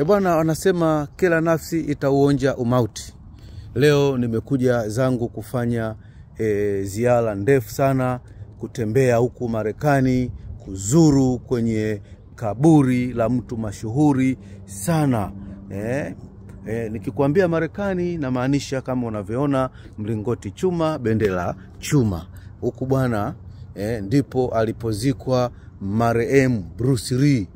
Bwana anasema kila nafsi itauonja umauti. Leo nimekuja zangu kufanya ziara ndefu sana, kutembea huku Marekani, kuzuru kwenye kaburi la mtu mashuhuri sana. Nikikwambia Marekani na maanisha kama unavyoona mlingoti chuma, bendera chuma. Huku bwana ndipo alipozikwa marehemu Bruce Lee.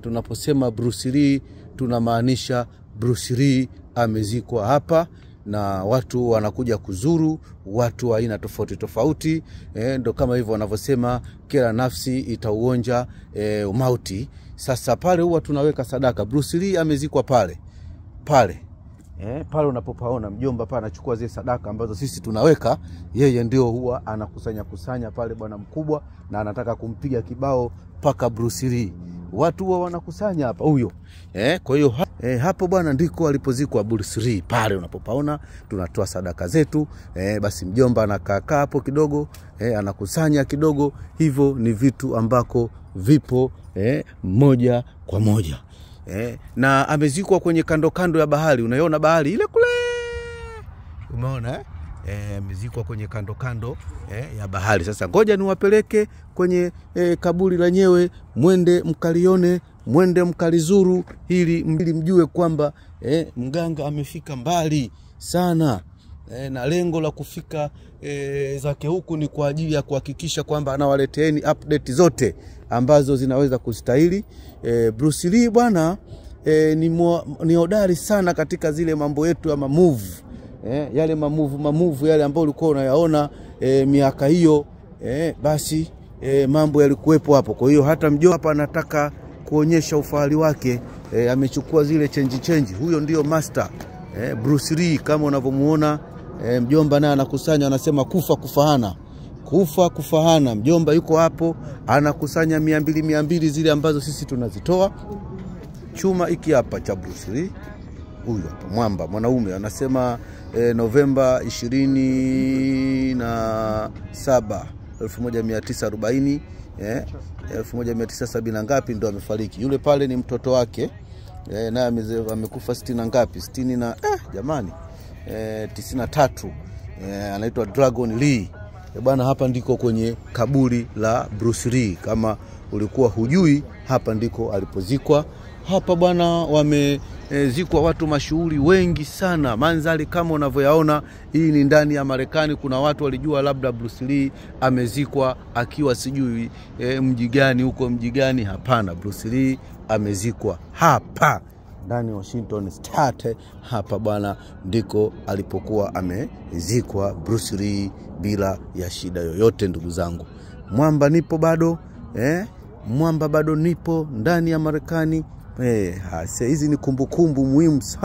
Tunaposema Bruce Lee tunamaanisha Bruce Lee amezikwa hapa, na watu wanakuja kuzuru, watu wa aina tofauti tofauti. Ndo kama hivyo wanavyosema kila nafsi itauonja umauti. Sasa pale huwa tunaweka sadaka. Bruce Lee amezikwa pale pale unapopaona mjomba pale anachukua zile sadaka ambazo sisi tunaweka, yeye ndio huwa anakusanya pale bwana mkubwa, na anataka kumpiga kibao paka Bruce Lee. Watu huwa wanakusanya hapa huyo. Kwa hiyo hapo bwana ndiko alipozikwa Bruce Lee. Pale unapopaona tunatoa sadaka zetu. Basi mjomba anakaa hapo kidogo, anakusanya kidogo. Hivyo ni vitu ambako vipo moja kwa moja. Na amezikwa kwenye kando ya bahari. Unaiona bahari ile kule? Umeona amezikwa kwenye kando ya bahari. Sasa ngoja niwapeleke kwenye kaburi lenyewe, mwende mkalione, mwende mkalizuru, ili mjue kwamba mganga amefika mbali sana. Na lengo la kufika zake huku ni kwa ajili ya kuhakikisha kwamba anawaleteeni update zote ambazo zinaweza kustahili. Bruce Lee bwana ni hodari sana katika zile mambo yetu ya move. Yale move yale ambayo ulikuwa unayaona miaka hiyo, basi mambo yalikuwepo hapo. Kwa hiyo hata mjomba hapa anataka kuonyesha ufahari wake, amechukua zile change. Huyo ndio master Bruce Lee kama unavyomuona. Mjomba naye anakusanya, anasema kufa kufahana. Mjomba yuko hapo anakusanya 200 zile ambazo sisi tunazitoa. Chuma hiki hapa cha Bruce Lee, huyu hapa mwamba mwanaume, anasema Novemba 27 1940 1970 ngapi ndo amefariki. Yule pale ni mtoto wake, naye amekufa 60 ngapi, 60 na jamani 93. Anaitwa Dragon Lee. Bwana hapa ndiko kwenye kaburi la Bruce Lee. Kama ulikuwa hujui, hapa ndiko alipozikwa. Hapa bwana wamezikwa watu mashuhuri wengi sana. Mandhari kama unavyoyaona, hii ni ndani ya Marekani. Kuna watu walijua labda Bruce Lee amezikwa akiwa sijui mji gani huko, mji gani. Hapana, Bruce Lee amezikwa hapa ndani Washington State. Hapa bwana ndiko alipokuwa amezikwa Bruce Lee bila ya shida yoyote. Ndugu zangu, mwamba nipo bado, mwamba bado nipo ndani ya Marekani. Hizi ni kumbukumbu muhimu sana.